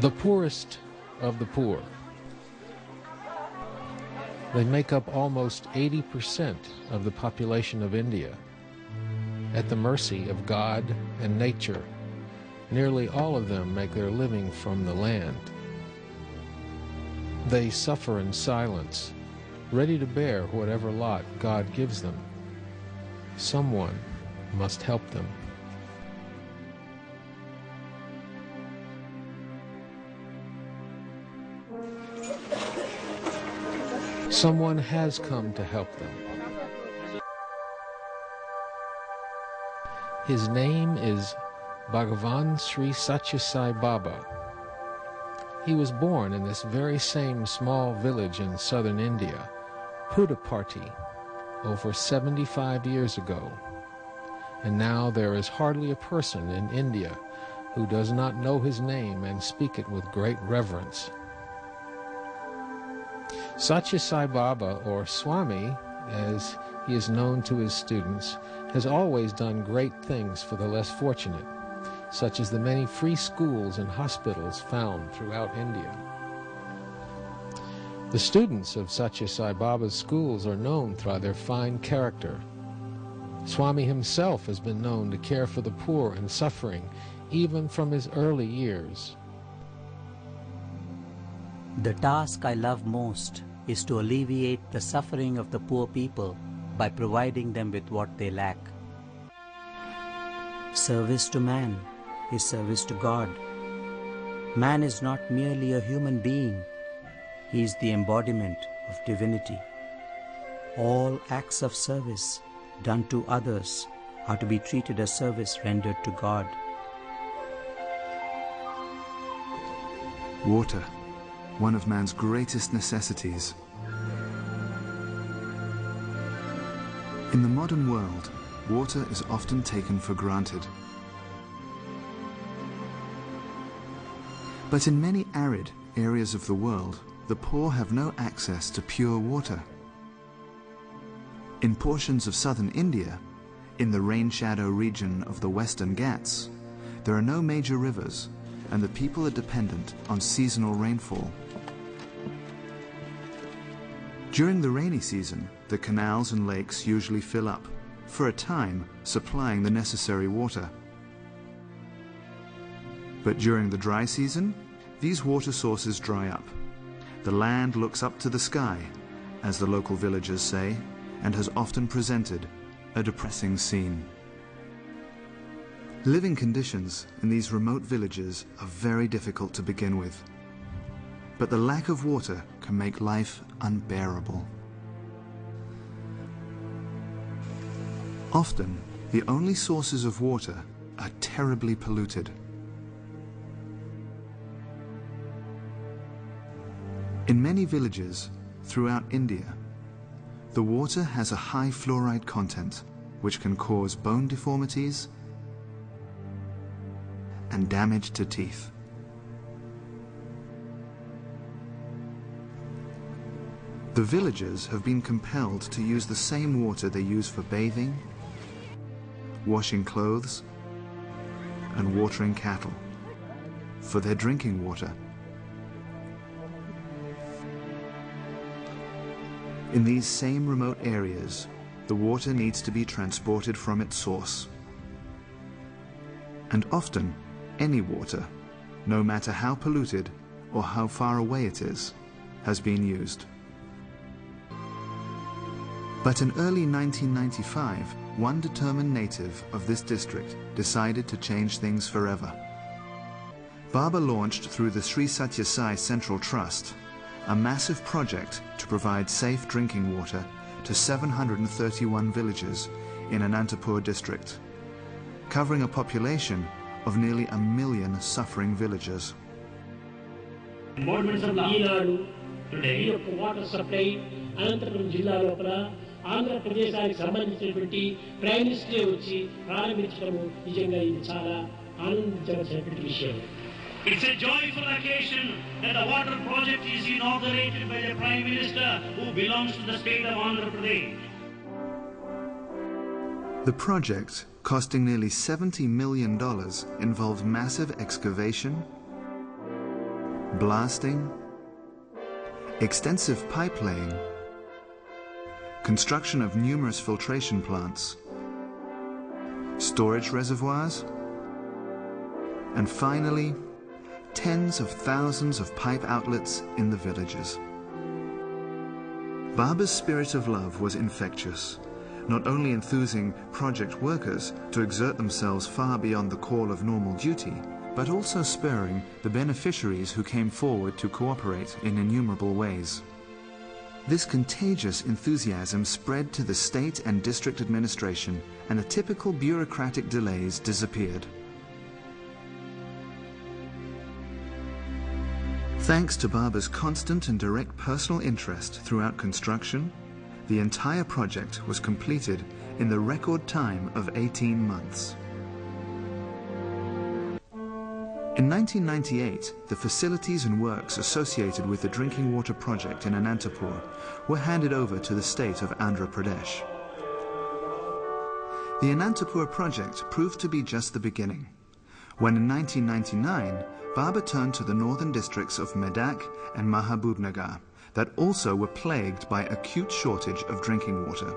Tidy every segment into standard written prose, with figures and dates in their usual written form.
The poorest of the poor. They make up almost 80% of the population of India. At the mercy of God and nature, nearly all of them make their living from the land. They suffer in silence, ready to bear whatever lot God gives them. Someone must help them. Someone has come to help them. His name is Bhagavan Sri Sathya Sai Baba. He was born in this very same small village in southern India, Puttaparthi, over 75 years ago. And now there is hardly a person in India who does not know his name and speak it with great reverence. Sathya Sai Baba, or Swami, as he is known to his students, has always done great things for the less fortunate, such as the many free schools and hospitals found throughout India. The students of Sathya Sai Baba's schools are known for their fine character. Swami himself has been known to care for the poor and suffering, even from his early years. The task I love most is to alleviate the suffering of the poor people by providing them with what they lack. Service to man is service to God. Man is not merely a human being, he is the embodiment of divinity. All acts of service done to others are to be treated as service rendered to God. Water, one of man's greatest necessities. In the modern world, water is often taken for granted. But in many arid areas of the world, the poor have no access to pure water. In portions of southern India, in the rain shadow region of the Western Ghats, there are no major rivers, and the people are dependent on seasonal rainfall. During the rainy season, the canals and lakes usually fill up, for a time supplying the necessary water. But during the dry season, these water sources dry up. The land looks up to the sky, as the local villagers say, and has often presented a depressing scene. Living conditions in these remote villages are very difficult to begin with. But the lack of water can make life unbearable. Often, the only sources of water are terribly polluted. In many villages throughout India, the water has a high fluoride content, which can cause bone deformities and damage to teeth. The villagers have been compelled to use the same water they use for bathing, washing clothes, and watering cattle for their drinking water. In these same remote areas, the water needs to be transported from its source. And often, any water, no matter how polluted or how far away it is, has been used. But in early 1995, one determined native of this district decided to change things forever. Baba launched through the Sri Sathya Sai Central Trust a massive project to provide safe drinking water to 731 villages in Anantapur district, covering a population of nearly 1 million suffering villagers. Today, water supply Anantapur Jilla Lopala, Andhra Pradesh సంబంధించినటువంటి prime minister వచ్చి ప్రారంభించడము నిజంగా ఇది చాలా ఆనందించవలసినటువంటి విషయం. It's a joyful occasion that the water project is inaugurated by the Prime Minister who belongs to the state of Andhra Pradesh. The project, costing nearly $70 million, involved massive excavation, blasting, extensive pipe laying, construction of numerous filtration plants, storage reservoirs, and finally, tens of thousands of pipe outlets in the villages. Baba's spirit of love was infectious, not only enthusing project workers to exert themselves far beyond the call of normal duty, but also spurring the beneficiaries who came forward to cooperate in innumerable ways. This contagious enthusiasm spread to the state and district administration, and the typical bureaucratic delays disappeared. Thanks to Baba's constant and direct personal interest throughout construction, the entire project was completed in the record time of 18 months. In 1998, the facilities and works associated with the drinking water project in Anantapur were handed over to the state of Andhra Pradesh. The Anantapur project proved to be just the beginning, when in 1999, Baba turned to the northern districts of Medak and Mahabubnagar that also were plagued by acute shortage of drinking water.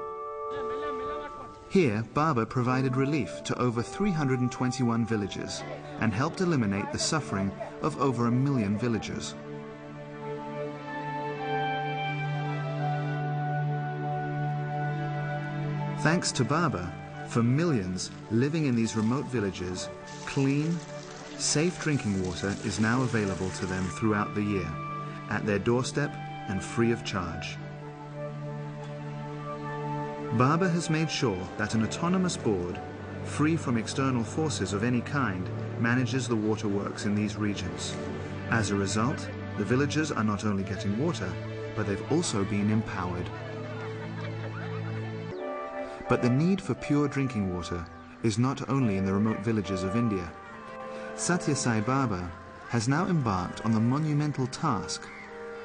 Here, Baba provided relief to over 321 villages and helped eliminate the suffering of over 1 million villagers. Thanks to Baba, for millions living in these remote villages, clean, safe drinking water is now available to them throughout the year, at their doorstep and free of charge. Baba has made sure that an autonomous board, free from external forces of any kind, manages the waterworks in these regions. As a result, the villagers are not only getting water, but they've also been empowered. But the need for pure drinking water is not only in the remote villages of India. Sathya Sai Baba has now embarked on the monumental task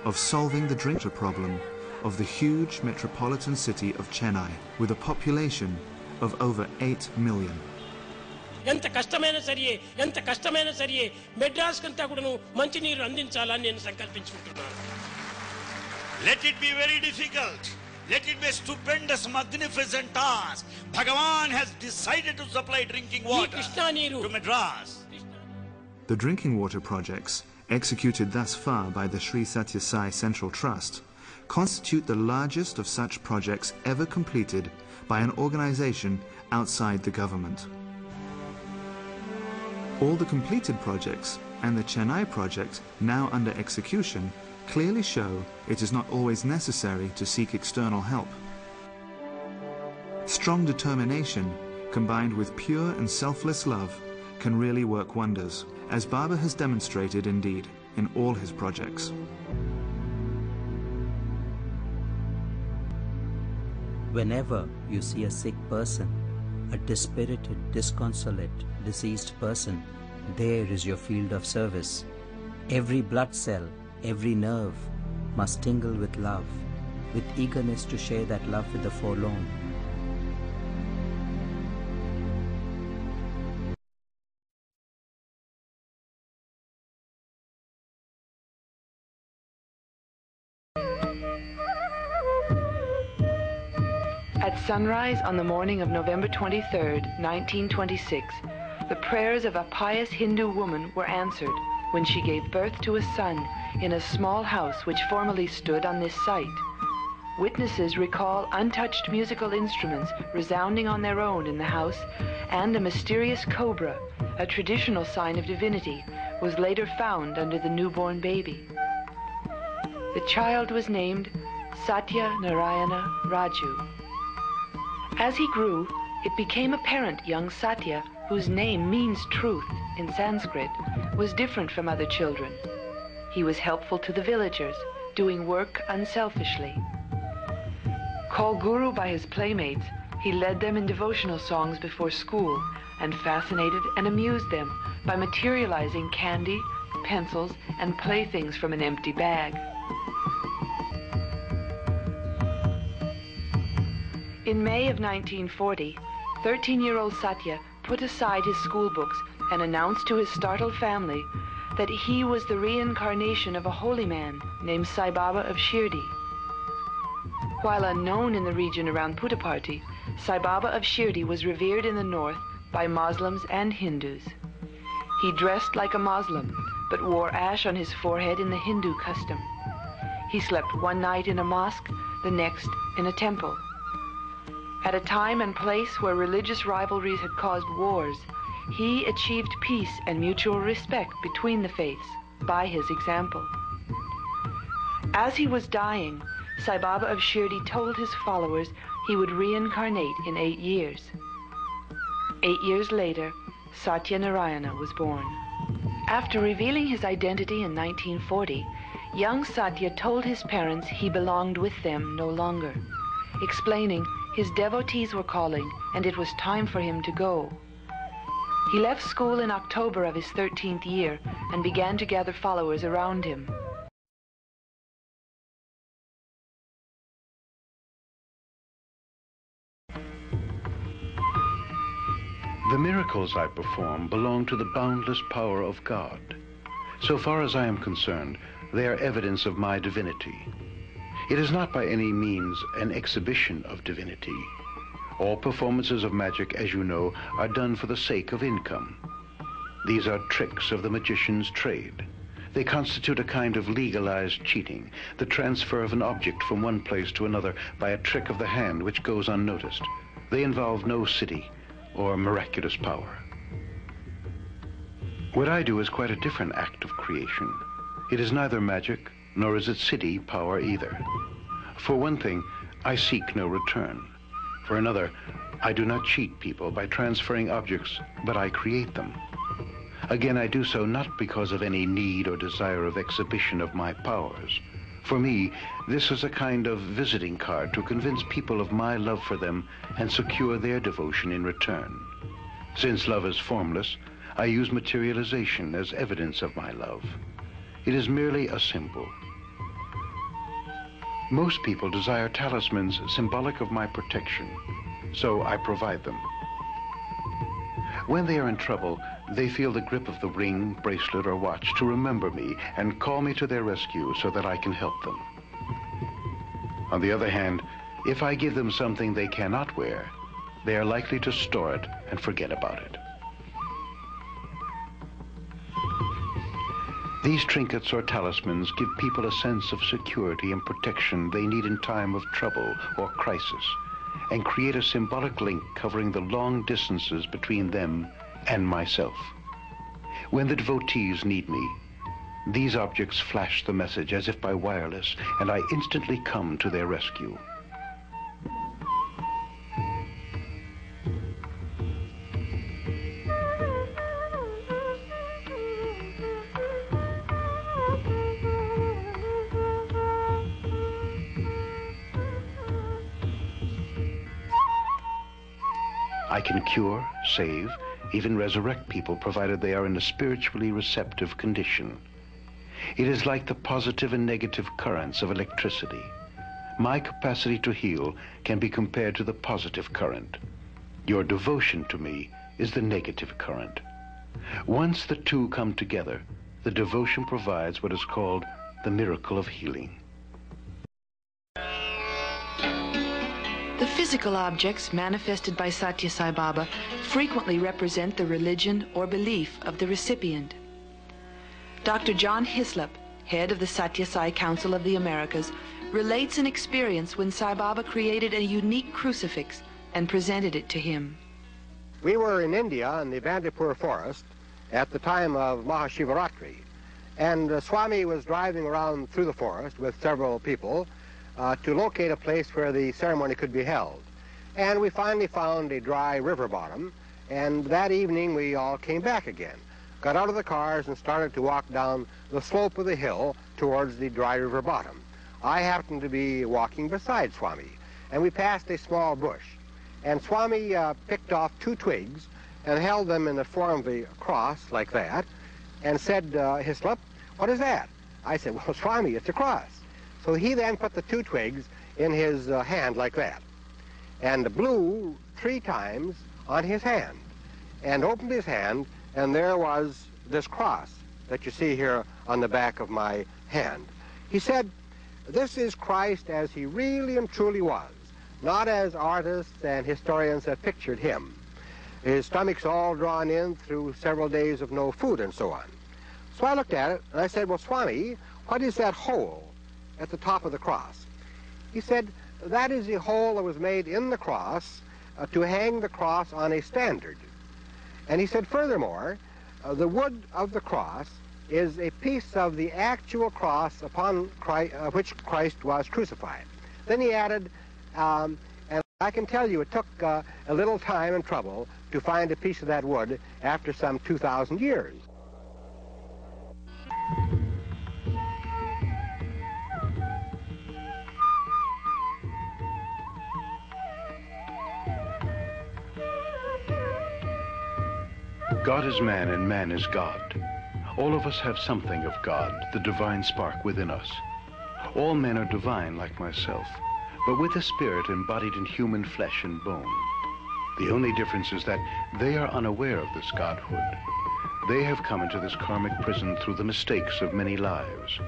of solving the drinking water problem of the huge metropolitan city of Chennai, with a population of over 8 million. ఎంత కష్టమైనా సరియే ఎంత కష్టమైనా సరియే మెడ్రాస్ కంతా కూడాను మంచి నీరు అందించాలని నేను సంకల్పించుకుంటున్నాను. Let it be very difficult. Let it be a stupendous, magnificent task. Bhagavan has decided to supply drinking water to Madras. The drinking water projects, executed thus far by the Sri Sathya Sai Central Trust, constitute the largest of such projects ever completed by an organization outside the government. All the completed projects and the Chennai project now under execution clearly show it is not always necessary to seek external help. Strong determination combined with pure and selfless love can really work wonders, as Baba has demonstrated indeed in all his projects. Whenever you see a sick person, a dispirited, disconsolate, deceased person, there is your field of service. Every blood cell, every nerve must tingle with love, with eagerness to share that love with the forlorn. At sunrise on the morning of November 23rd, 1926, the prayers of a pious Hindu woman were answered when she gave birth to a son in a small house which formerly stood on this site. Witnesses recall untouched musical instruments resounding on their own in the house, and a mysterious cobra, a traditional sign of divinity, was later found under the newborn baby. The child was named Satya Narayana Raju. As he grew, it became apparent young Satya, whose name means truth in Sanskrit, was different from other children. He was helpful to the villagers, doing work unselfishly. Called Guru by his playmates, he led them in devotional songs before school and fascinated and amused them by materializing candy, pencils, and playthings from an empty bag. In May of 1940, 13-year-old Satya put aside his school books and announced to his startled family that he was the reincarnation of a holy man named Sai Baba of Shirdi. While unknown in the region around Puttaparthi, Sai Baba of Shirdi was revered in the north by Muslims and Hindus. He dressed like a Muslim, but wore ash on his forehead in the Hindu custom. He slept one night in a mosque, the next in a temple. At a time and place where religious rivalries had caused wars, he achieved peace and mutual respect between the faiths by his example. As he was dying, Sai Baba of Shirdi told his followers he would reincarnate in 8 years. 8 years later, Satya Narayana was born. After revealing his identity in 1940, young Satya told his parents he belonged with them no longer, explaining his devotees were calling and it was time for him to go. He left school in October of his 13th year and began to gather followers around him. The miracles I perform belong to the boundless power of God. So far as I am concerned, they are evidence of my divinity. It is not by any means an exhibition of divinity. All performances of magic, as you know, are done for the sake of income. These are tricks of the magician's trade. They constitute a kind of legalized cheating, the transfer of an object from one place to another by a trick of the hand which goes unnoticed. They involve no city or miraculous power. What I do is quite a different act of creation. It is neither magic, nor is it city power either. For one thing, I seek no return. For another, I do not cheat people by transferring objects, but I create them. Again, I do so not because of any need or desire of exhibition of my powers. For me, this is a kind of visiting card to convince people of my love for them and secure their devotion in return. Since love is formless, I use materialization as evidence of my love. It is merely a symbol. Most people desire talismans symbolic of my protection, so I provide them. When they are in trouble, they feel the grip of the ring, bracelet, or watch to remember me and call me to their rescue so that I can help them. On the other hand, if I give them something they cannot wear, they are likely to store it and forget about it. These trinkets or talismans give people a sense of security and protection they need in time of trouble or crisis, and create a symbolic link covering the long distances between them and myself. When the devotees need me, these objects flash the message as if by wireless, and I instantly come to their rescue. I can cure, save, even resurrect people provided they are in a spiritually receptive condition. It is like the positive and negative currents of electricity. My capacity to heal can be compared to the positive current. Your devotion to me is the negative current. Once the two come together, the devotion provides what is called the miracle of healing. The physical objects manifested by Satya Sai Baba frequently represent the religion or belief of the recipient. Dr. John Hislop, head of the Satya Sai Council of the Americas, relates an experience when Sai Baba created a unique crucifix and presented it to him. We were in India in the Bandipur forest at the time of Mahashivaratri, and Swami was driving around through the forest with several people to locate a place where the ceremony could be held. And we finally found a dry river bottom, and that evening we all came back again, got out of the cars and started to walk down the slope of the hill towards the dry river bottom. I happened to be walking beside Swami, and we passed a small bush. And Swami picked off 2 twigs and held them in the form of a cross like that, and said, Hislop, what is that? I said, well, Swami, it's a cross. So he then put the 2 twigs in his hand like that, and blew 3 times on his hand, and opened his hand, and there was this cross that you see here on the back of my hand. He said, this is Christ as he really and truly was, not as artists and historians have pictured him. His stomach's all drawn in through several days of no food and so on. So I looked at it and I said, well, Swami, what is that hole at the top of the cross? He said, that is the hole that was made in the cross to hang the cross on a standard. And he said, furthermore, the wood of the cross is a piece of the actual cross upon which Christ was crucified. Then he added, and I can tell you it took a little time and trouble to find a piece of that wood after some 2,000 years. God is man and man is God. All of us have something of God, the divine spark within us. All men are divine like myself, but with a spirit embodied in human flesh and bone. The only difference is that they are unaware of this godhood. They have come into this karmic prison through the mistakes of many lives.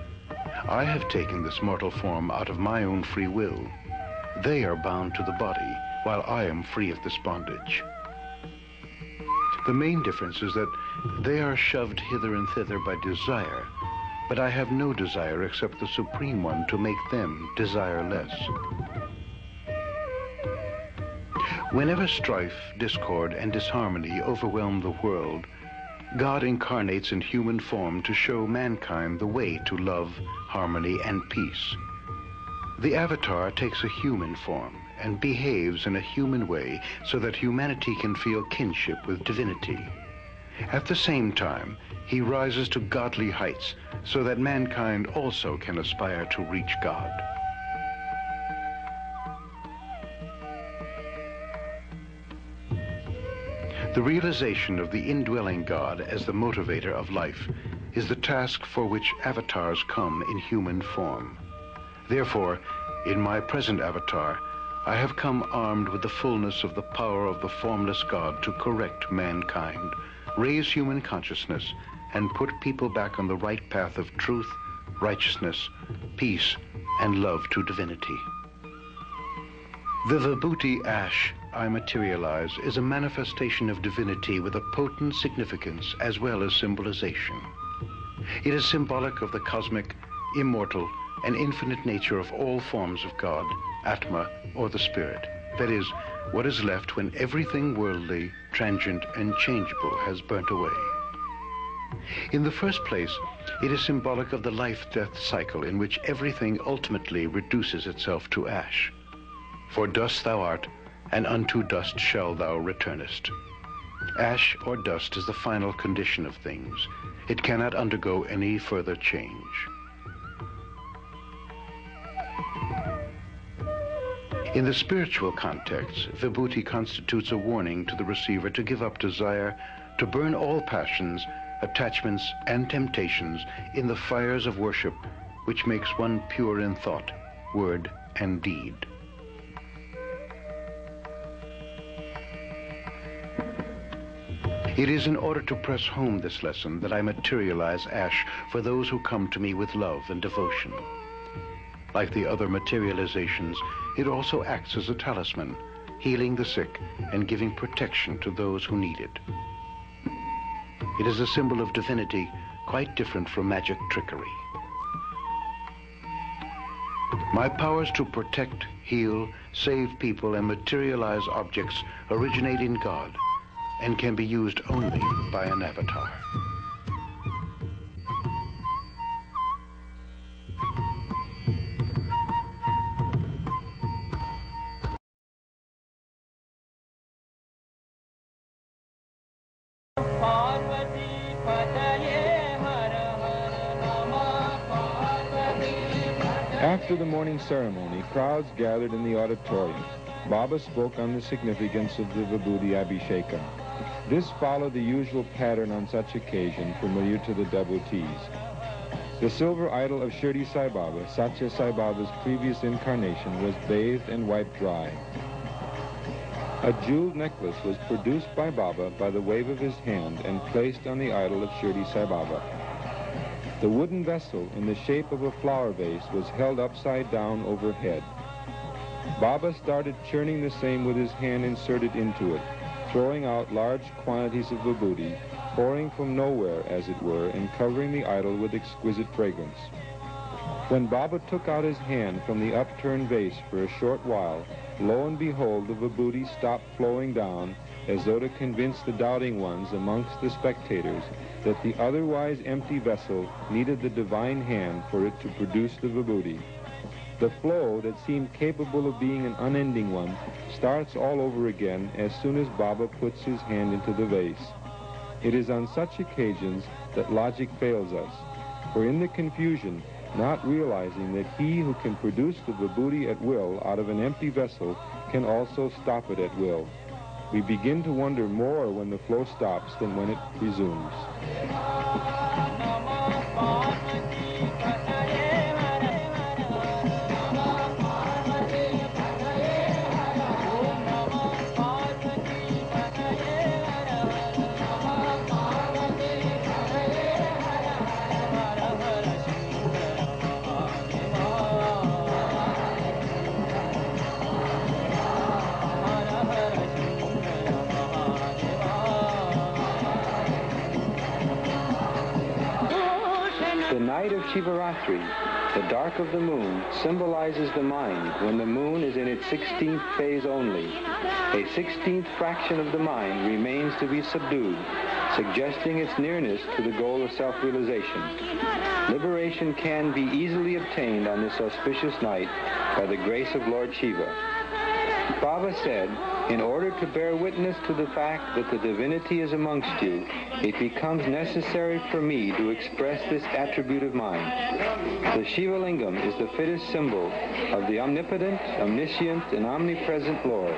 I have taken this mortal form out of my own free will. They are bound to the body, while I am free of this bondage. The main difference is that they are shoved hither and thither by desire, but I have no desire except the Supreme One to make them desireless. Whenever strife, discord, and disharmony overwhelm the world, God incarnates in human form to show mankind the way to love, harmony, and peace. The Avatar takes a human form and behaves in a human way so that humanity can feel kinship with divinity. At the same time, he rises to godly heights so that mankind also can aspire to reach God. The realization of the indwelling God as the motivator of life is the task for which avatars come in human form. Therefore, in my present avatar, I have come armed with the fullness of the power of the formless God to correct mankind, raise human consciousness, and put people back on the right path of truth, righteousness, peace, and love to divinity. The Vibhuti ash I materialize is a manifestation of divinity with a potent significance as well as symbolization. It is symbolic of the cosmic, immortal, and infinite nature of all forms of God, Atma, or the Spirit. That is, what is left when everything worldly, transient, and changeable has burnt away. In the first place, it is symbolic of the life-death cycle in which everything ultimately reduces itself to ash. For dust thou art, and unto dust shall thou returnest. Ash or dust is the final condition of things. It cannot undergo any further change. In the spiritual context, Vibhuti constitutes a warning to the receiver to give up desire, to burn all passions, attachments, and temptations in the fires of worship, which makes one pure in thought, word, and deed. It is in order to press home this lesson that I materialize ash for those who come to me with love and devotion. Like the other materializations, it also acts as a talisman, healing the sick and giving protection to those who need it. It is a symbol of divinity, quite different from magic trickery. My powers to protect, heal, save people, and materialize objects originate in God and can be used only by an avatar. After the morning ceremony, crowds gathered in the auditorium. Baba spoke on the significance of the Vibhuti Abhishekam. This followed the usual pattern on such occasion familiar to the devotees. The silver idol of Shirdi Sai Baba, Satya Sai Baba's previous incarnation, was bathed and wiped dry. A jeweled necklace was produced by Baba by the wave of his hand and placed on the idol of Shirdi Sai Baba. The wooden vessel in the shape of a flower vase was held upside down overhead. Baba started churning the same with his hand inserted into it, throwing out large quantities of vibhuti, pouring from nowhere, as it were, and covering the idol with exquisite fragrance. When Baba took out his hand from the upturned vase for a short while, lo and behold, the vibhuti stopped flowing down, as though to convince the doubting ones amongst the spectators that the otherwise empty vessel needed the divine hand for it to produce the vibhuti. The flow that seemed capable of being an unending one starts all over again as soon as Baba puts his hand into the vase. It is on such occasions that logic fails us, for in the confusion, not realizing that he who can produce the vibhuti at will out of an empty vessel can also stop it at will. We begin to wonder more when the flow stops than when it resumes. The night of Shivaratri, the dark of the moon, symbolizes the mind when the moon is in its 16th phase only. A 16th fraction of the mind remains to be subdued, suggesting its nearness to the goal of self-realization. Liberation can be easily obtained on this auspicious night by the grace of Lord Shiva. Baba said, in order to bear witness to the fact that the divinity is amongst you, it becomes necessary for me to express this attribute of mine. The Shiva Lingam is the fittest symbol of the omnipotent, omniscient, and omnipresent Lord.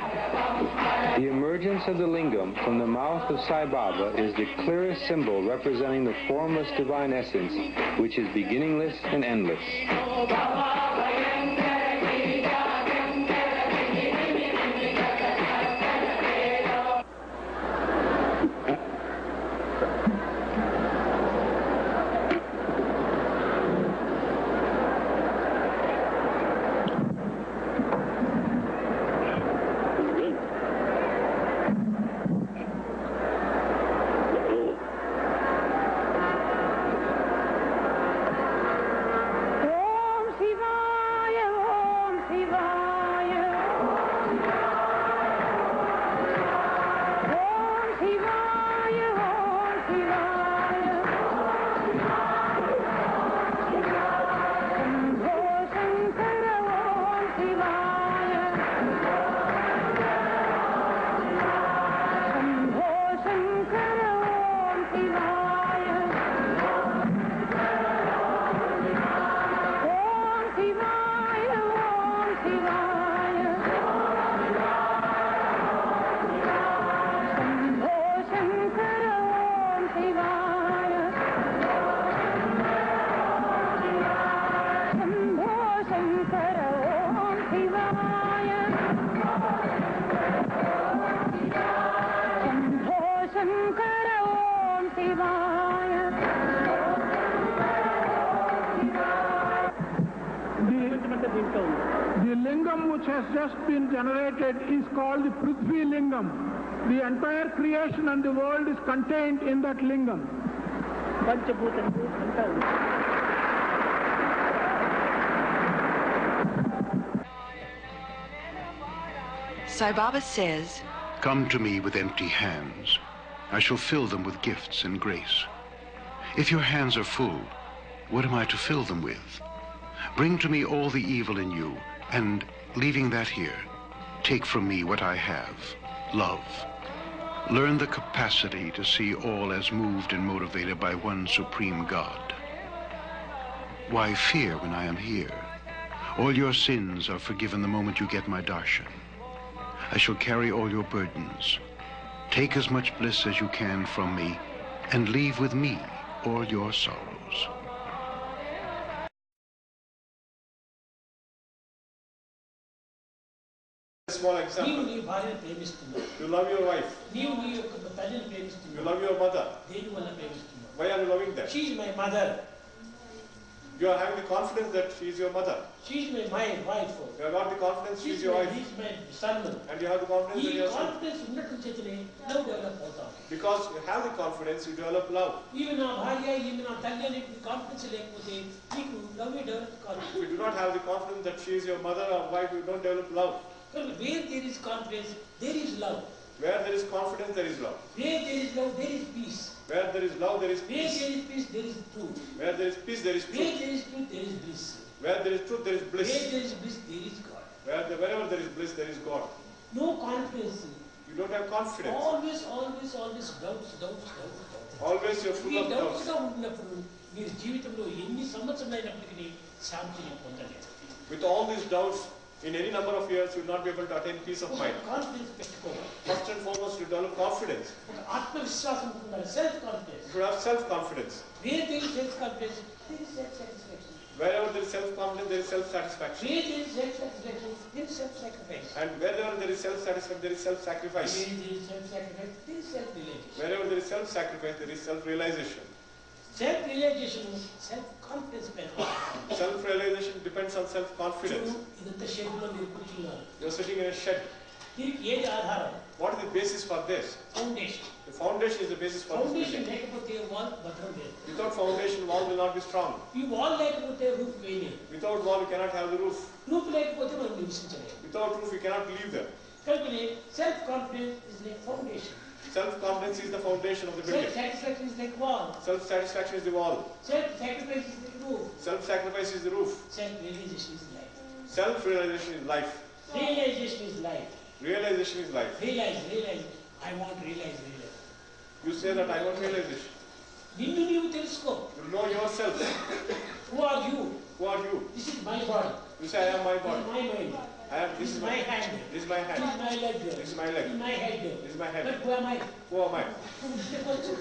The emergence of the Lingam from the mouth of Sai Baba is the clearest symbol representing the formless divine essence, which is beginningless and endless. The lingam which has just been generated is called the Prithvi Lingam. The entire creation and the world is contained in that lingam. Sai Baba says, "Come to me with empty hands. I shall fill them with gifts and grace. If your hands are full, what am I to fill them with? Bring to me all the evil in you, and, leaving that here, take from me what I have, love. Learn the capacity to see all as moved and motivated by one supreme God. Why fear when I am here? All your sins are forgiven the moment you get my darshan. I shall carry all your burdens. Take as much bliss as you can from me, and leave with me all your sorrows." Small example. You love your wife. You love your mother. Why are you loving them? She is my mother. You are having the confidence that she is your mother. She is my wife. You have got the confidence she is your wife. He is my son. And you have the confidence that you are son. Confidence love develop. Because you have the confidence, you develop love. Even our bhaiya, even our talya, confidence love develop. If you do not have the confidence that she is your mother or wife, you don't develop love. Where there is confidence, there is love. Where there is confidence, there is love. Where there is love, there is peace. Where there is love, there is Where peace. there is peace, there is truth. Where there is peace, there is Where truth. there is truth, there is bliss. Where there is truth, there is bliss. Where there is bliss, there is God. Wherever there is bliss, there is God. No confidence. You don't have confidence. Always doubts. Always you're full of doubts. With all these doubts, in any number of years, you will not be able to attain peace of mind. First and foremost, you develop confidence. Self-confidence. You should have self-confidence. Where there is self-confidence, there is self-satisfaction. Wherever there is self-confidence, there is self-satisfaction. Where there is self-satisfaction, there is self-sacrifice. And wherever there is self-satisfaction, there is self-sacrifice. Where there is self-sacrifice, there is self-realization. Wherever there is self-sacrifice, there is self-realization. Self-realization, self-confidence. Self-realization depends on self-confidence. You are sitting in a shed. What is the basis for this? Foundation. The foundation is the basis for this building. Without foundation, wall will not be strong. Without wall, you cannot have the roof. Without roof, you cannot live there. Self-confidence is like foundation. Self-confidence is the foundation of the building. Self-satisfaction is like wall. Self-satisfaction is the wall. Self-sacrifice is the roof. Self-sacrifice is the roof. Self-realization is life. Self-realization is life. Realization is life. Realization is life. Realize. I want to realize. You say that I want realization. You know yourself. Who are you? Who are you? This is my body. You say I am my body. This is my mind. This is my hand. This is my leg. This is my leg. This is my head. This is my head. But who am I? Who am I? Ask the question.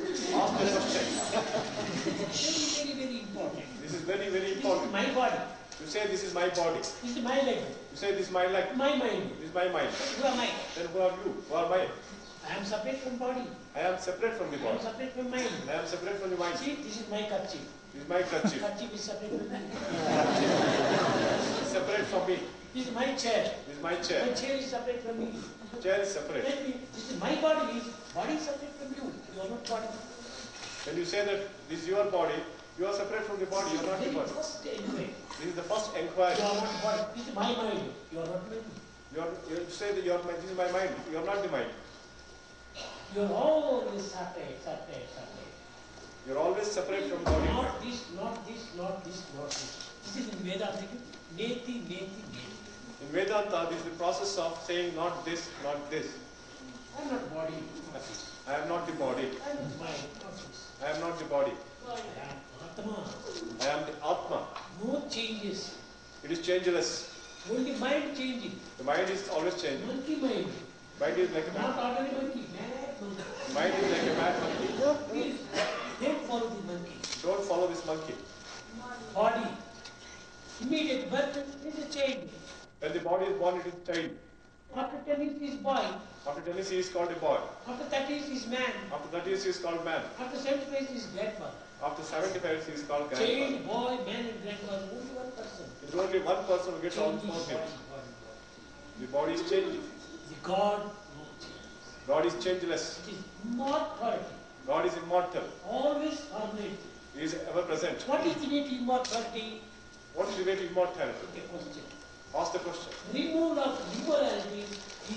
Very important. This is very important. This is my body. You say this is my body. This is my leg. You say this is my leg. My mind. This is my mind. Who am I? Then who are you? Who am I? I am separate from body. I am separate from the I am body. separate from mind. I am separate from the mind. See, this is my kerchief. This is my kerchief. Kerchief is separate from me. Separate from me. This is my chair. This is my chair. My chair is separate from me. Chair is separate. Let me, this is my body is separate from you. You are not body. When you say that this is your body, you are separate from the body, you are not the body. This is the first inquiry. You are not body. This is my mind. You are not mind. You say that this is my mind, you are not the mind. You are always separate. You are always separate from body. Not this. This is in Vedanta. Neti. In Vedanta, this is the process of saying not this, not this. I am not body. I am not the body. I am not mind. Not this. I am not the body. I am Atma. I am the Atma. No changes. It is changeless. Only mind changing. The mind is always changing. Monkey mind. Mind is like a Not mad ordinary monkey. Mad monkey. Mind is like a mad monkey. Please, don't follow the monkey. Don't follow this monkey. Body. Immediate birth is a change. When the body is born, it is child. After 10 years he is boy. After 10 years, he is called a boy. After 30 years he is man. After 30 years, he is called man. After 75 he is grandfather. After 75 years, he is called grandfather. Child, boy, man and grandfather. Only one person. It is only one person who gets all four things. The body is changing. The God, no change. God is changeless. It is immortality. God is immortal. Always permanent. He is ever present. What is the way to immortality? What is the way to immortality? The question. Ask the question. Removal of immorality is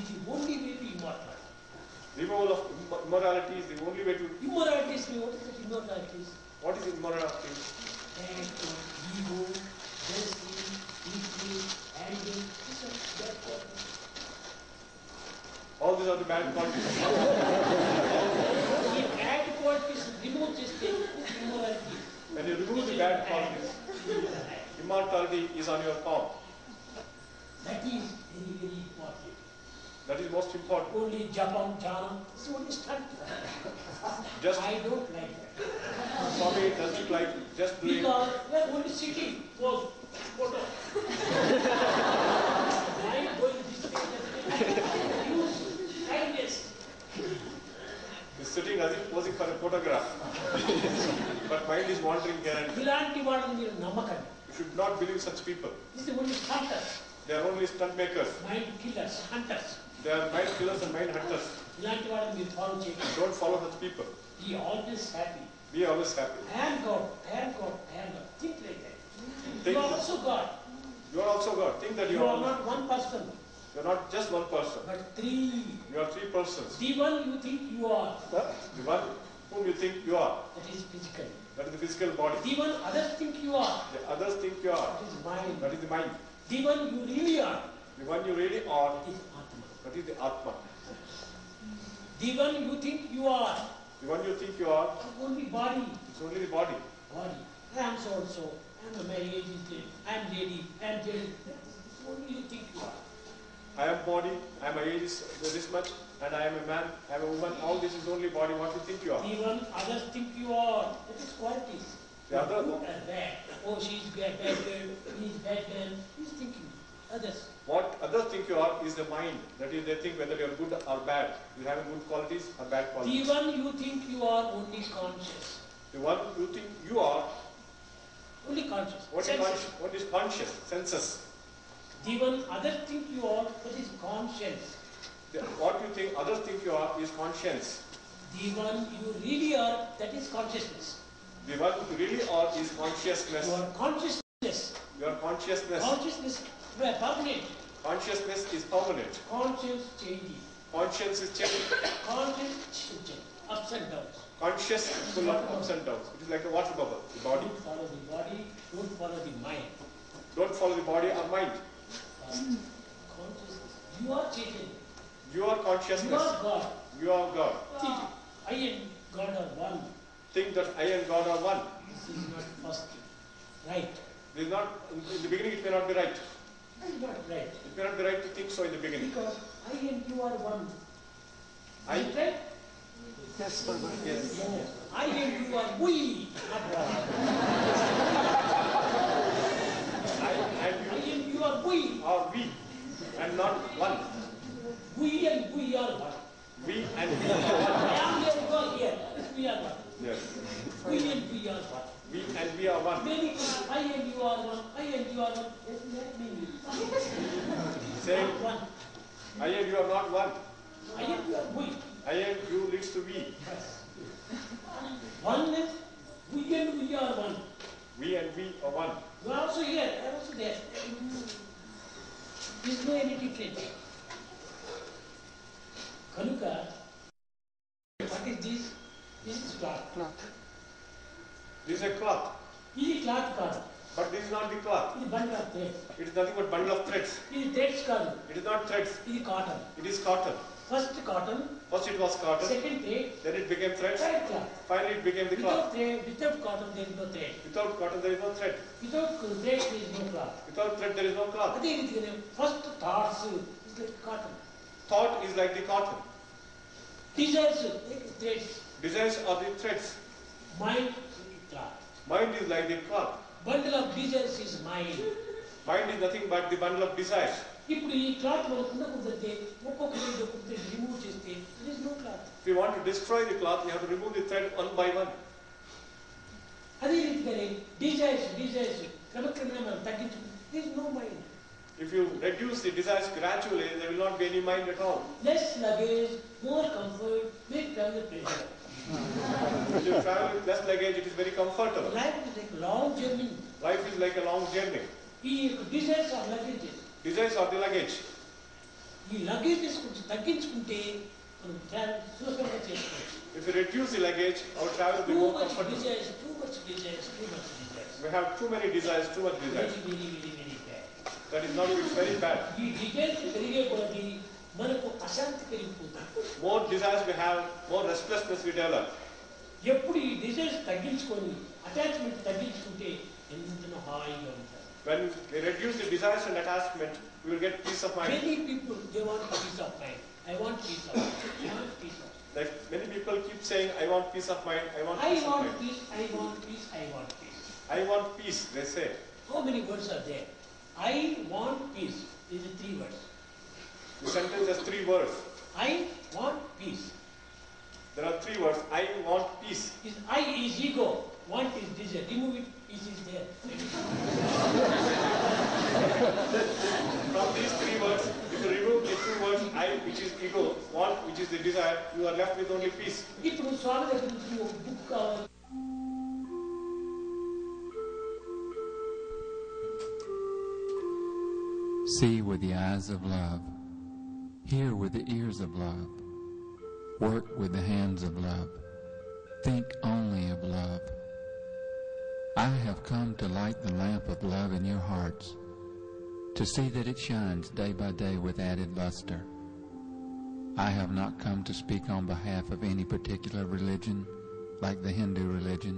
the only way to immortality. Removal of immorality is the only way to... Immorality is what is it immortality? What is immorality? Act, ego, jealousy, eating, anger. These are bad qualities. All these are the bad qualities. The bad qualities remove this thing, immorality. When you remove the bad qualities, immortality is on your palm. That is very, very important. That is most important. Only Japan, Jana, this is only stunt. Just I don't like that. Swami doesn't like just doing. Because we are only sitting, pose, photo. Mind going this way, use kindness. He's sitting sitting as if posing for a photograph. But mind is wandering here and there. You should not believe such people. They are only stunt makers. Mind killers, hunters. They are mind killers and mind hunters. Don't follow such people. Be always happy. Be always happy. I am God, I am God, I am God. Think like that. Think you are also God. You are also God. Think that you are not one person. You are not just one person. But three. You are three persons. The one you think you are. The one whom you think you are. That is physical. That is the physical body. The one others think you are. The others think you are. That is mind. That is the mind. The one you really are. The one you really are. That is Atma. That is the Atma. The one you think you are. The one you think you are. Only body. It's only the body. Body. I am so and so. I am a married age. I am lady. I am dead. That's only you think you are. I am body. I am my age is this much, and I am a man. I am a woman. All this is only body. What you think you are. The one others think you are. That is qualities. The other. Good and bad. Oh, she is bad girl. He is bad man. He is thinking. Others. What others think you are is the mind. That is, they think whether you are good or bad. You have good qualities or bad qualities. The one you think you are only conscious. The one you think you are. Only conscious. What is conscious? Senses. The one others think you are, that is conscience. What you think others think you are is conscience. The one you really are, that is consciousness. The one you really are is consciousness. Your consciousness. Your consciousness. Consciousness is permanent. Consciousness is permanent. Conscience changing. Conscience is changing. Conscience changing. Ups and downs. Conscious is full of ups and downs. It is like a water bubble. The body. Don't follow the body. Don't follow the mind. Don't follow the body or mind. Consciousness. You are changing. You are consciousness. You are God. You are God. Think I and God are one. Think that I and God are one. This is not first right. This is not, in the beginning it may not be right. It is not right. It may not be right to think so in the beginning. Because I and you are one. I. Is it right? Yes, Baba. Yes. No. I and you are we, not one. I and you are we. Are we and not one. We and we are one. We and we are one. I am there, you are here. We are one. Yes. We and we are one. We and we are one. Many people, I and you are one. I and you are one. Doesn't that mean Saying one? I and you are not one. I and you are we. I and you leads to we. Oneness, we and we are one. We and we are one. You are also here, I am also there. There is no any difference. Kanuka, what is this? This is cloth. This is a cloth. This is cloth card. But this is not the cloth. It is bundle of threads. It is nothing but bundle of threads. It is threads card. It is not threads. It is cotton. It is cotton. First cotton. First it was cotton. Second thread. Then it became threads. Thread cloth. Finally it became the cloth. Without cotton there is no thread. Without cotton there is no thread. Without thread there is no cloth. Without thread there is no cloth. First thoughts is like cotton. Thought is like the cotton. Desires like threads. Desires are the threads. Mind is cloth. Mind is like the cloth. Bundle of desires is mind. Mind is nothing but the bundle of desires. ఇప్పుడు ఈ cloth మనం కింద కుదిరితే ఒక్కొక్కటి remove చేస్తే there is no cloth. If you want to destroy the cloth, you have to remove the thread one by one. అదే రీతిగానే desires క్రమక్రమేణా మనం తగ్గించుకుంటే there is no mind. If you reduce the desires gradually, there will not be any mind at all. Less luggage, more comfort, make travel pleasure. If you travel with less luggage, it is very comfortable. Life is like a long journey. Life is like a long journey. ఈ desires are luggages. Desires are the luggage. ఈ luggages కొంచెం తగ్గించుకుంటే మనం travel సులభంగా చేసుకోవచ్చు. If you reduce the luggage, our travel will be more comfortable. Too much desires. We have too many desires, too much desires. Very bad. That is not, it's very bad. ఈ desires పెరిగే కొద్దీ మనకు అశాంతి పెరిగిపోతుంది. More desires we have, more restlessness we develop. ఎప్పుడు ఈ desires తగ్గించుకొని attachment తగ్గించుకుంటే ఎంతనో హాయిగా ఉంటారు. When we reduce the desires and attachment, we will get peace of mind. Many people, they want peace of mind. I want peace of mind. I want peace of mind. Like many people keep saying, I want peace of mind, I want I peace of want mind. peace, I want peace, I want peace. I want peace, they say. How many words are there? I want peace. These are 3 words. The sentence has 3 words. I want peace. There are three words. I want peace. I is ego. Want is desire. Remove it, peace is there. From these three words, if you remove the two words, I, which is ego, want, which is the desire, you are left with only peace. ఇప్పుడు స్వామి దగ్గర నుంచి ఒక book కావాలి. See with the eyes of love, hear with the ears of love, work with the hands of love, think only of love. I have come to light the lamp of love in your hearts, to see that it shines day by day with added luster. I have not come to speak on behalf of any particular religion, like the Hindu religion.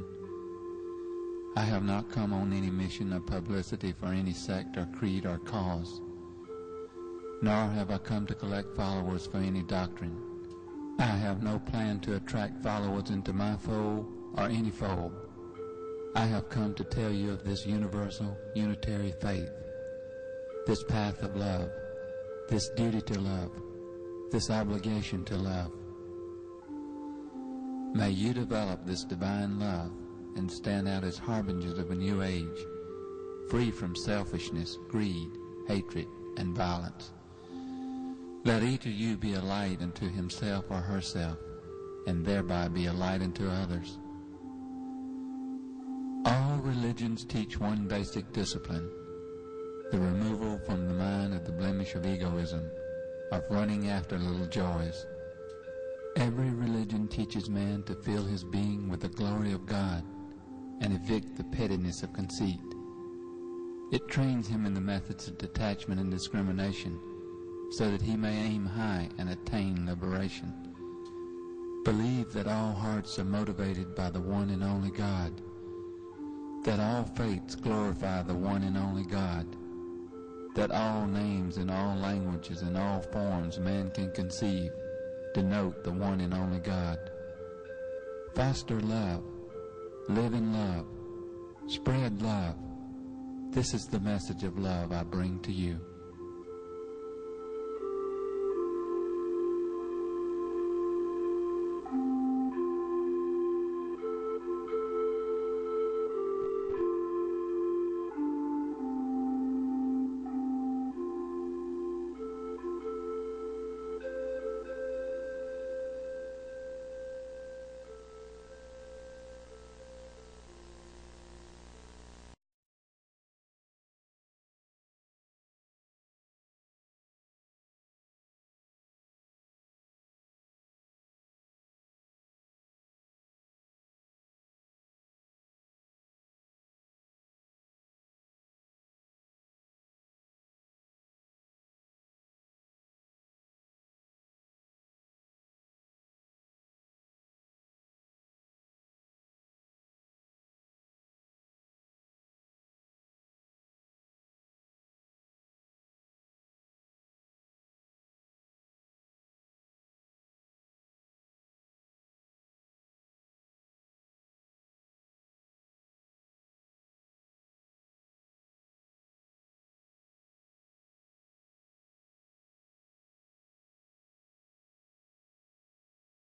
I have not come on any mission of publicity for any sect or creed or cause, nor have I come to collect followers for any doctrine. I have no plan to attract followers into my fold or any fold. I have come to tell you of this universal, unitary faith, this path of love, this duty to love, this obligation to love. May you develop this divine love and stand out as harbingers of a new age, free from selfishness, greed, hatred, and violence. Let each of you be a light unto himself or herself, and thereby be a light unto others. All religions teach one basic discipline, the removal from the mind of the blemish of egoism, of running after little joys. Every religion teaches man to fill his being with the glory of God and evict the pettiness of conceit. It trains him in the methods of detachment and discrimination, so that he may aim high and attain liberation. Believe that all hearts are motivated by the one and only God, that all faiths glorify the one and only God, that all names in all languages and all forms man can conceive denote the one and only God. Foster love, live in love, spread love. This is the message of love I bring to you.